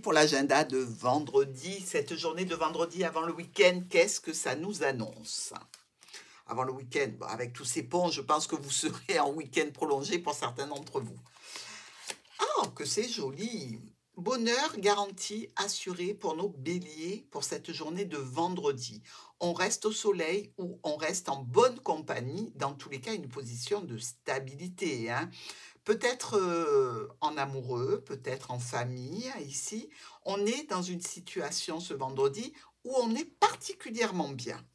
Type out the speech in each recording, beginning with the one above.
pour l'agenda de vendredi. Cette journée de vendredi avant le week-end, qu'est-ce que ça nous annonce? Avant le week-end, bon, avec tous ces ponts, je pense que vous serez en week-end prolongé pour certains d'entre vous. Ah, que c'est joli! Bonheur garanti assuré pour nos béliers pour cette journée de vendredi. On reste au soleil ou on reste en bonne compagnie, dans tous les cas une position de stabilité, hein. Peut-être en amoureux, peut-être en famille, ici. On est dans une situation ce vendredi où on est particulièrement bien.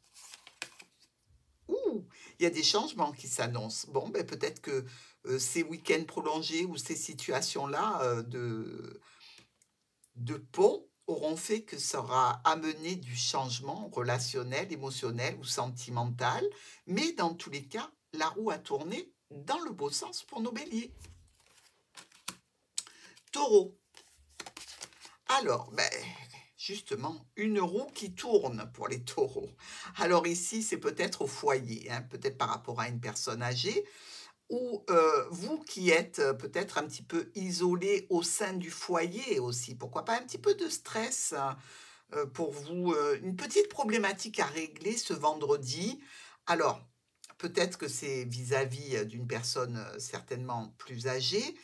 Ouh, il y a des changements qui s'annoncent. Bon, ben, peut-être que ces week-ends prolongés ou ces situations-là de pont auront fait que ça aura amené du changement relationnel, émotionnel ou sentimental. Mais dans tous les cas, la roue a tourné dans le beau sens pour nos béliers. Taureau. Alors, ben, justement, une roue qui tourne pour les taureaux. Alors ici, c'est peut-être au foyer, hein, peut-être par rapport à une personne âgée, ou vous qui êtes peut-être un petit peu isolé au sein du foyer aussi. Pourquoi pas un petit peu de stress pour vous, une petite problématique à régler ce vendredi. Alors, peut-être que c'est vis-à-vis d'une personne certainement plus âgée,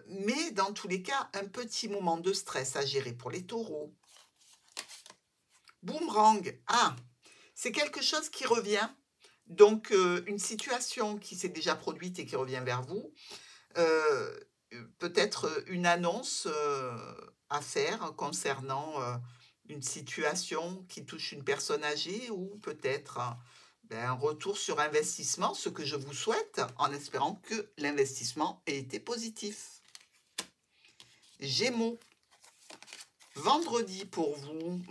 mais dans tous les cas, un petit moment de stress à gérer pour les taureaux. Boomerang, ah, c'est quelque chose qui revient. Donc, une situation qui s'est déjà produite et qui revient vers vous. Euh, Peut-être une annonce à faire concernant une situation qui touche une personne âgée ou peut-être ben, un retour sur investissement, ce que je vous souhaite en espérant que l'investissement ait été positif. Gémeaux. Vendredi pour vous,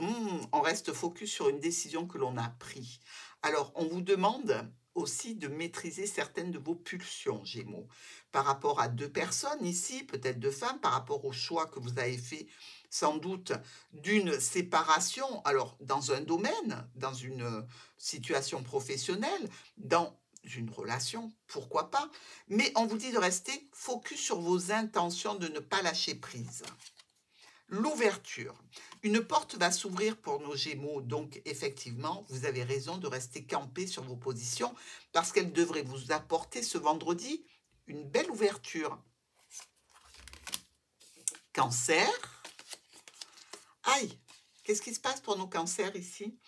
on reste focus sur une décision que l'on a prise. Alors, on vous demande aussi de maîtriser certaines de vos pulsions, Gémeaux, par rapport à deux personnes ici, peut-être deux femmes, par rapport au choix que vous avez fait sans doute d'une séparation, alors dans un domaine, dans une situation professionnelle, dans une relation, pourquoi pas, mais on vous dit de rester focus sur vos intentions, de ne pas lâcher prise. L'ouverture. Une porte va s'ouvrir pour nos Gémeaux, donc effectivement, vous avez raison de rester campé sur vos positions parce qu'elle devrait vous apporter ce vendredi une belle ouverture. Cancer. Aïe, qu'est-ce qui se passe pour nos cancers ici?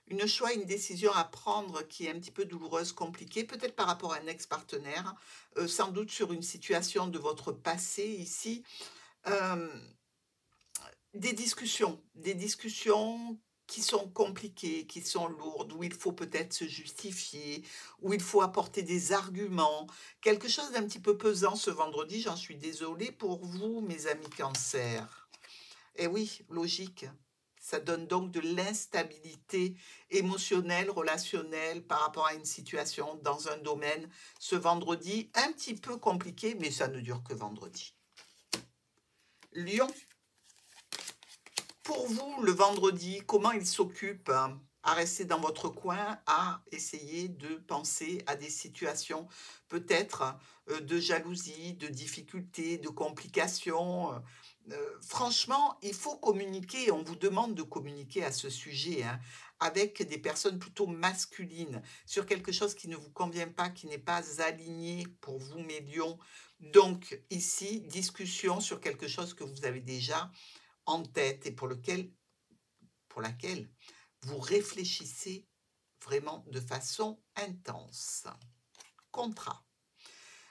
Une choix, une décision à prendre qui est un petit peu douloureuse, compliquée, peut-être par rapport à un ex-partenaire, sans doute sur une situation de votre passé ici. Euh, des discussions qui sont compliquées, qui sont lourdes, où il faut peut-être se justifier, où il faut apporter des arguments, quelque chose d'un petit peu pesant ce vendredi, j'en suis désolée pour vous, mes amis Cancer. Eh oui, logique. Ça donne donc de l'instabilité émotionnelle, relationnelle par rapport à une situation dans un domaine. Ce vendredi, un petit peu compliqué, mais ça ne dure que vendredi. Lion. Pour vous, le vendredi, comment il s'occupe à rester dans votre coin, à essayer de penser à des situations peut-être de jalousie, de difficultés, de complications. Franchement, il faut communiquer, on vous demande de communiquer à ce sujet, hein, avec des personnes plutôt masculines, sur quelque chose qui ne vous convient pas, qui n'est pas aligné pour vous, mes lions. Donc ici, discussion sur quelque chose que vous avez déjà en tête et pour laquelle vous réfléchissez vraiment de façon intense. Contrat,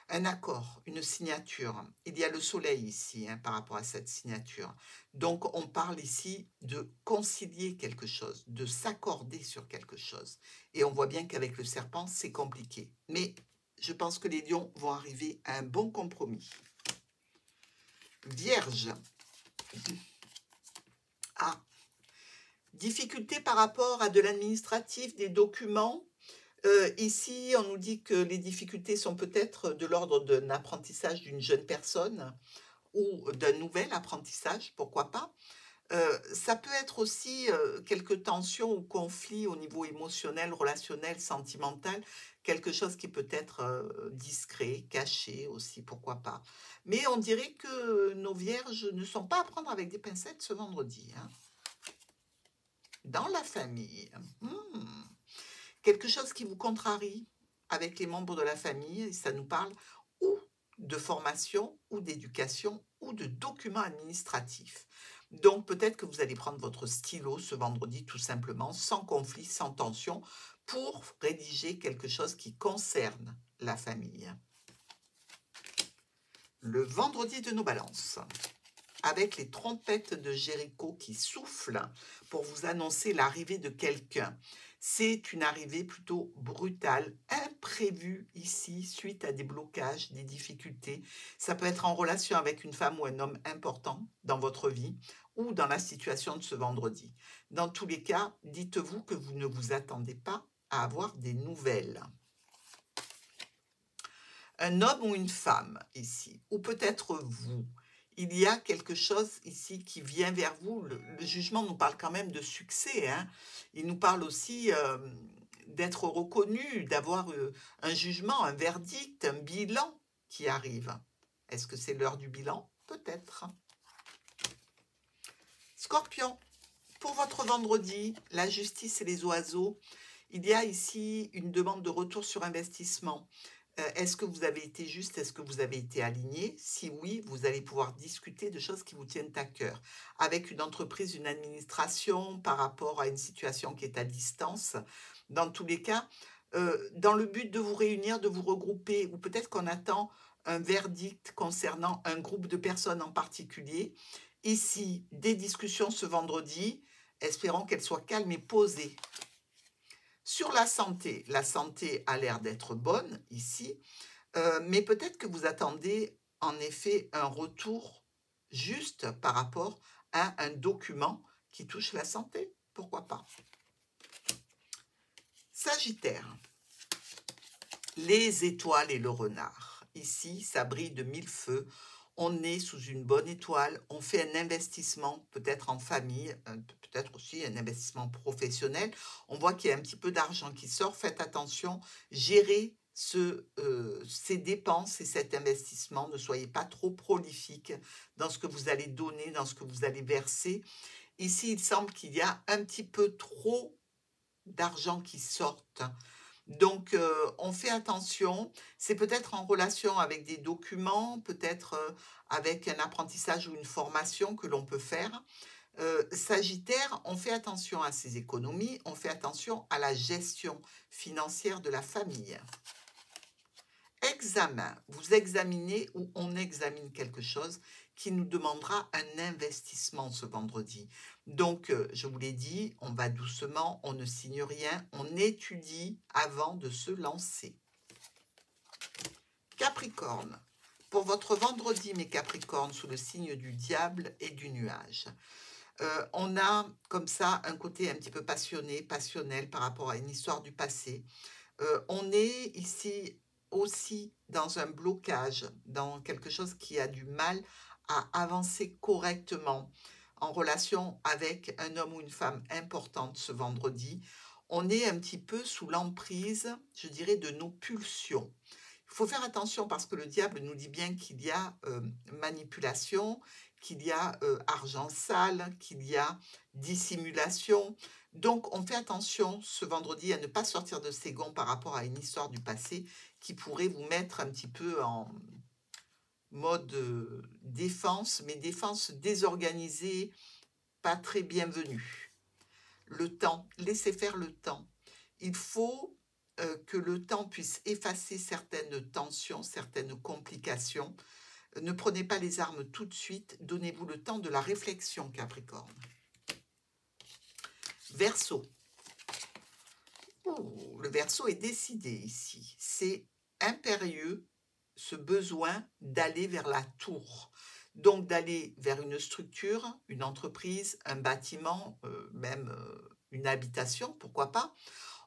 un accord, une signature. Il y a le soleil ici hein, par rapport à cette signature. Donc on parle ici de concilier quelque chose, de s'accorder sur quelque chose. Et on voit bien qu'avec le serpent, c'est compliqué. Mais je pense que les lions vont arriver à un bon compromis. Vierge. Ah, difficulté par rapport à de l'administratif, des documents. Ici, on nous dit que les difficultés sont peut-être de l'ordre d'un apprentissage d'une jeune personne ou d'un nouvel apprentissage, pourquoi pas. Ça peut être aussi, quelques tensions ou conflits au niveau émotionnel, relationnel, sentimental, quelque chose qui peut être, discret, caché aussi, pourquoi pas. Mais on dirait que nos vierges ne sont pas à prendre avec des pincettes ce vendredi, hein. Dans la famille, quelque chose qui vous contrarie avec les membres de la famille, et ça nous parle ou de formation, ou d'éducation, ou de documents administratifs. Donc peut-être que vous allez prendre votre stylo ce vendredi tout simplement, sans conflit, sans tension, pour rédiger quelque chose qui concerne la famille. Le vendredi de nos balances, avec les trompettes de Jéricho qui soufflent pour vous annoncer l'arrivée de quelqu'un. C'est une arrivée plutôt brutale, imprévue ici, suite à des blocages, des difficultés. Ça peut être en relation avec une femme ou un homme important dans votre vie ou dans la situation de ce vendredi. Dans tous les cas, dites-vous que vous ne vous attendez pas à avoir des nouvelles. Un homme ou une femme ici, ou peut-être vous. Il y a quelque chose ici qui vient vers vous. Le jugement nous parle quand même de succès, hein. Il nous parle aussi d'être reconnu, d'avoir un jugement, un verdict, un bilan qui arrive. Est-ce que c'est l'heure du bilan? Peut-être. Scorpion, pour votre vendredi, la justice et les oiseaux, il y a ici une demande de retour sur investissement. Est-ce que vous avez été juste? Est-ce que vous avez été aligné? Si oui, vous allez pouvoir discuter de choses qui vous tiennent à cœur. Avec une entreprise, une administration, par rapport à une situation qui est à distance. Dans tous les cas, dans le but de vous réunir, de vous regrouper, ou peut-être qu'on attend un verdict concernant un groupe de personnes en particulier. Ici, des discussions ce vendredi. Espérons qu'elles soient calmes et posées. Sur la santé a l'air d'être bonne ici, mais peut-être que vous attendez en effet un retour juste par rapport à un document qui touche la santé, pourquoi pas. Sagittaire, les étoiles et le renard. Ici, ça brille de mille feux. On est sous une bonne étoile, on fait un investissement, peut-être en famille, peut-être aussi un investissement professionnel. On voit qu'il y a un petit peu d'argent qui sort. Faites attention, gérez ces dépenses et cet investissement. Ne soyez pas trop prolifique dans ce que vous allez donner, dans ce que vous allez verser. Ici, il semble qu'il y a un petit peu trop d'argent qui sortent. Donc, on fait attention. C'est peut-être en relation avec des documents, peut-être avec un apprentissage ou une formation que l'on peut faire. Sagittaire, on fait attention à ses économies, on fait attention à la gestion financière de la famille. Examen, vous examinez ou on examine quelque chose qui nous demandera un investissement ce vendredi. Donc, je vous l'ai dit, on va doucement, on ne signe rien, on étudie avant de se lancer. Capricorne, pour votre vendredi, mes Capricornes, sous le signe du diable et du nuage. On a comme ça un côté un petit peu passionné, passionnel par rapport à une histoire du passé. On est ici aussi dans un blocage, dans quelque chose qui a du mal à avancer correctement en relation avec un homme ou une femme importante ce vendredi. On est un petit peu sous l'emprise, je dirais, de nos pulsions. Il faut faire attention parce que le diable nous dit bien qu'il y a manipulation, qu'il y a argent sale, qu'il y a dissimulation. Donc, on fait attention ce vendredi à ne pas sortir de ses gonds par rapport à une histoire du passé qui pourrait vous mettre un petit peu en mode défense, mais défense désorganisée, pas très bienvenue. Le temps, laissez faire le temps. Il faut que le temps puisse effacer certaines tensions, certaines complications. Ne prenez pas les armes tout de suite, donnez-vous le temps de la réflexion, Capricorne. Verseau. Le Verseau est décidé ici. C'est impérieux, ce besoin d'aller vers la tour. Donc d'aller vers une structure, une entreprise, un bâtiment, même une habitation, pourquoi pas.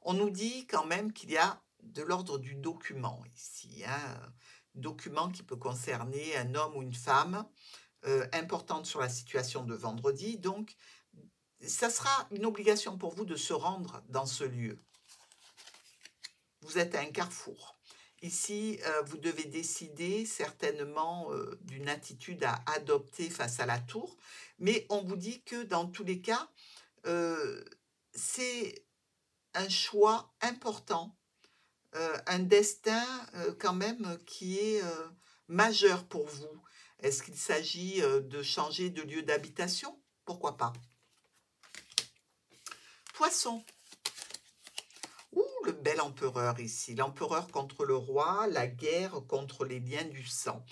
On nous dit quand même qu'il y a de l'ordre du document ici. Document qui peut concerner un homme ou une femme. importante sur la situation de vendredi. Donc, ça sera une obligation pour vous de se rendre dans ce lieu. Vous êtes à un carrefour. Ici, vous devez décider certainement, d'une attitude à adopter face à la tour, mais on vous dit que dans tous les cas, heu, c'est un choix important, un destin, quand même qui est, majeur pour vous. Est-ce qu'il s'agit, de changer de lieu d'habitation? Pourquoi pas? Poisson. Ouh, le bel empereur ici, l'empereur contre le roi, la guerre contre les liens du sang.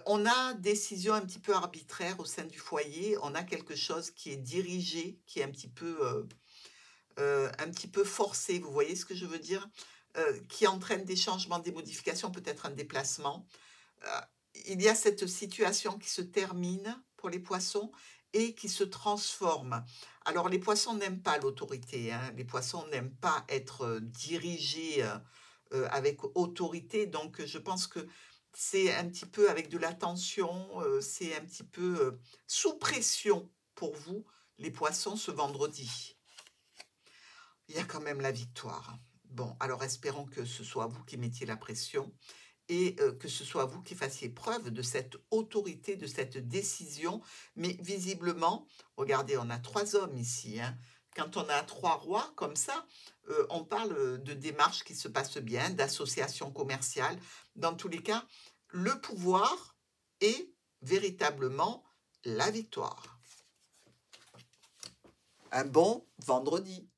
On a décision un petit peu arbitraire au sein du foyer, on a quelque chose qui est dirigé, qui est un petit peu forcé, vous voyez ce que je veux dire? Qui entraîne des changements, des modifications, peut-être un déplacement. Heu, il y a cette situation qui se termine pour les poissons et qui se transforme. Alors les poissons n'aiment pas l'autorité, hein, les poissons n'aiment pas être, dirigés, avec autorité, donc je pense que c'est un petit peu avec de la tension, c'est un petit peu, sous pression pour vous, les poissons, ce vendredi. Il y a quand même la victoire. Bon, alors espérons que ce soit vous qui mettiez la pression et que ce soit vous qui fassiez preuve de cette autorité, de cette décision. Mais visiblement, regardez, on a 3 hommes ici, hein. Quand on a 3 rois comme ça, on parle, de démarches qui se passent bien, d'associations commerciales. Dans tous les cas, le pouvoir est véritablement la victoire. Un bon vendredi.